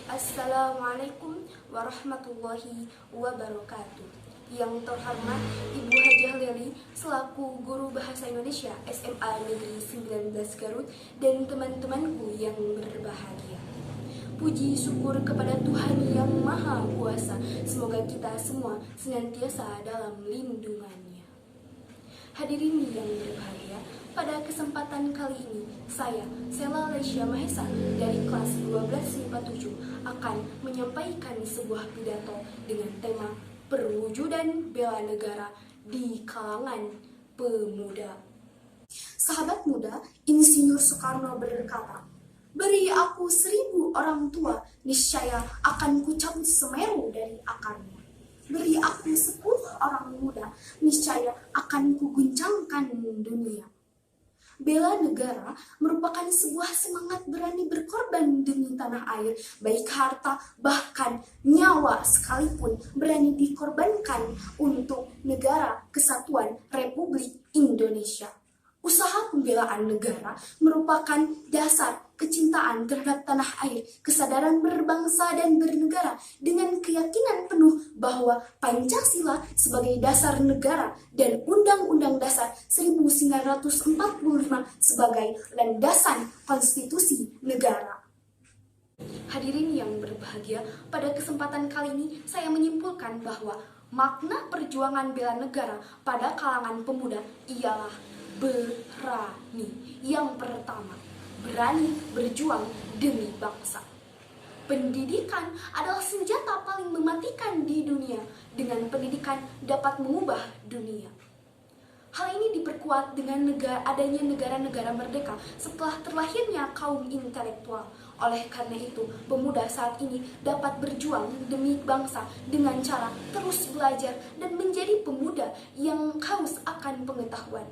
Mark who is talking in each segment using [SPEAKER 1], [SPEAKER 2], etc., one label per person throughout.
[SPEAKER 1] Assalamualaikum warahmatullahi wabarakatuh. Yang terhormat Ibu Hajah Leli selaku Guru Bahasa Indonesia SMA Negeri 19 Garut dan teman-temanku yang berbahagia. Puji syukur kepada Tuhan yang Maha Kuasa. Semoga kita semua senantiasa dalam lindungannya. Hadirin yang berbahagia, pada kesempatan kali ini saya, Sela Lesya Mahesa dari kelas 12 MIPA 7 akan menyampaikan sebuah pidato dengan tema perwujudan bela negara di kalangan pemuda. Sahabat muda, Insinyur Soekarno berkata, "Beri aku 1000 orang tua, niscaya akan kucabut Semeru dari akarnya. Beri aku 10 orang muda, niscaya akan kuguncangkan dunia." Bela negara merupakan sebuah semangat berani berkorban demi tanah air, baik harta bahkan nyawa sekalipun berani dikorbankan untuk negara kesatuan Republik Indonesia. Usaha pembelaan negara merupakan dasar kecintaan terhadap tanah air, kesadaran berbangsa dan bernegara dengan keyakinan penuh bahwa Pancasila sebagai dasar negara dan Undang-Undang Dasar 1945 sebagai landasan konstitusi negara. Hadirin yang berbahagia, pada kesempatan kali ini saya menyimpulkan bahwa makna perjuangan bela negara pada kalangan pemuda ialah berani. Yang pertama, berani berjuang demi bangsa. Pendidikan adalah senjata paling mematikan di dunia. Dengan pendidikan dapat mengubah dunia. Hal ini diperkuat dengan adanya negara-negara merdeka setelah terlahirnya kaum intelektual. Oleh karena itu, pemuda saat ini dapat berjuang demi bangsa dengan cara terus belajar dan menjadi pemuda yang haus akan pengetahuan.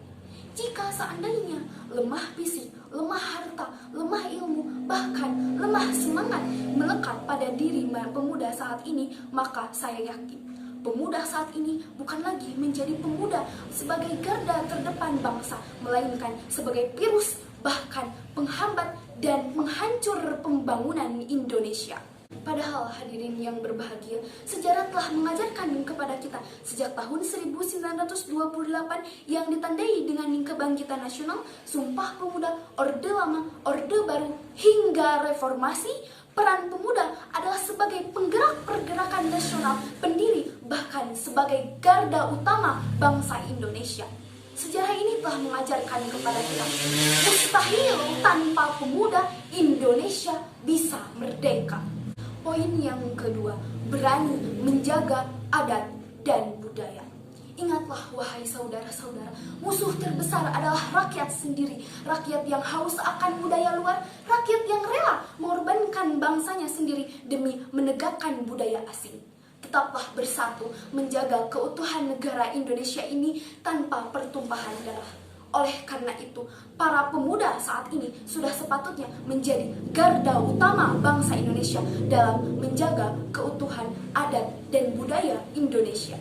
[SPEAKER 1] Jika seandainya lemah fisik, lemah harta, lemah ilmu, bahkan lemah semangat melekat pada diri pemuda saat ini, maka saya yakin pemuda saat ini bukan lagi menjadi pemuda sebagai garda terdepan bangsa, melainkan sebagai virus, bahkan penghambat dan penghancur pembangunan Indonesia. Padahal hadirin yang berbahagia, sejarah telah mengajarkan kepada kita sejak tahun 1928 yang ditandai dengan kebangkitan nasional, Sumpah Pemuda, Orde Lama, Orde Baru, hingga Reformasi, peran pemuda adalah sebagai penggerak pergerakan nasional, pendiri, bahkan sebagai garda utama bangsa Indonesia. Sejarah ini telah mengajarkan kepada kita, mustahil tanpa pemuda Indonesia bisa merdeka. Poin yang kedua, berani menjaga adat dan budaya. Ingatlah wahai saudara-saudara, musuh terbesar adalah rakyat sendiri. Rakyat yang haus akan budaya luar, rakyat yang rela mengorbankan bangsanya sendiri demi menegakkan budaya asing. Tetaplah bersatu menjaga keutuhan negara Indonesia ini tanpa pertumpahan darah. Oleh karena itu, para pemuda saat ini sudah sepatutnya menjadi garda utama bangsa Indonesia dalam menjaga keutuhan adat dan budaya Indonesia.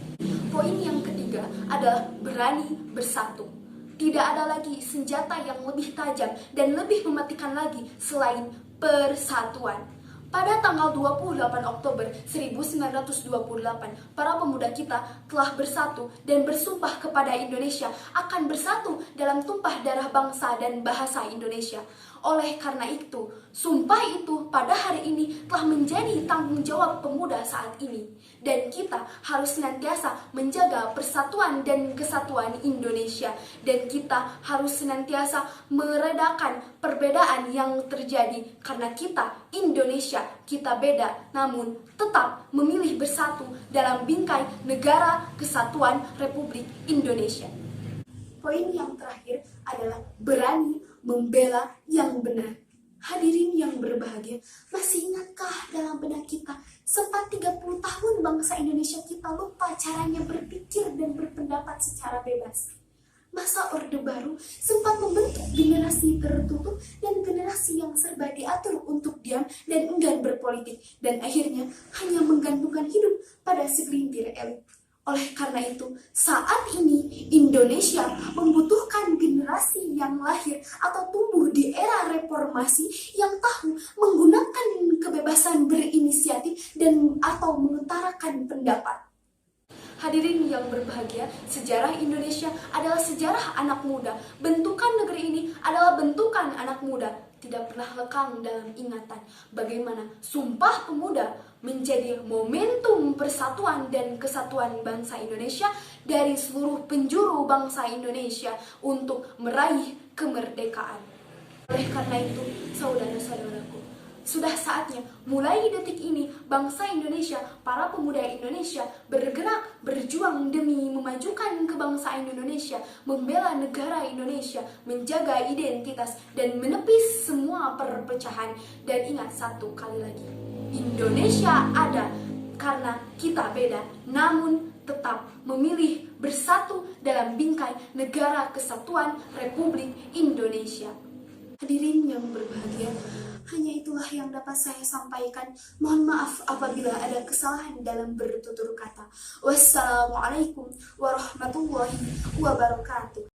[SPEAKER 1] Poin yang ketiga adalah berani bersatu. Tidak ada lagi senjata yang lebih tajam dan lebih mematikan lagi selain persatuan. Pada tanggal 28 Oktober 1928, para pemuda kita telah bersatu dan bersumpah kepada Indonesia akan bersatu dalam tumpah darah bangsa dan bahasa Indonesia. Oleh karena itu, sumpah itu pada hari ini telah menjadi tanggung jawab pemuda saat ini. Dan kita harus senantiasa menjaga persatuan dan kesatuan Indonesia. Dan kita harus senantiasa meredakan perbedaan yang terjadi. Karena kita, Indonesia, kita beda, namun tetap memilih bersatu dalam bingkai negara kesatuan Republik Indonesia. Poin yang terakhir adalah berani membela yang benar. Hadirin yang berbahagia, masih ingatkah dalam benak kita sempat 30 tahun bangsa Indonesia kita lupa caranya berpikir dan berpendapat secara bebas? Masa Orde Baru sempat membentuk generasi tertutup dan generasi yang serba diatur untuk diam dan enggan berpolitik, dan akhirnya hanya menggantungkan hidup pada segelintir elit. Oleh karena itu, saat ini Indonesia membutuhkan generasi yang lahir atau tumbuh di era reformasi yang tahu menggunakan kebebasan kebebasan berinisiatif dan atau mengutarakan pendapat. Hadirin yang berbahagia, sejarah Indonesia adalah sejarah anak muda. Bentukan negeri ini adalah bentukan anak muda. Tidak pernah lekang dalam ingatan bagaimana Sumpah Pemuda menjadi momentum persatuan dan kesatuan bangsa Indonesia dari seluruh penjuru bangsa Indonesia untuk meraih kemerdekaan. Oleh karena itu, saudara-saudaraku, sudah saatnya mulai detik ini bangsa Indonesia, para pemuda Indonesia bergerak, berjuang demi memajukan kebangsaan Indonesia, membela negara Indonesia, menjaga identitas dan menepis semua perpecahan. Dan ingat satu kali lagi, Indonesia ada karena kita beda, namun tetap memilih bersatu dalam bingkai Negara Kesatuan Republik Indonesia. Hadirin yang berbahagia, hanya itulah yang dapat saya sampaikan. Mohon maaf apabila ada kesalahan dalam bertutur kata. Wassalamualaikum warahmatullahi wabarakatuh.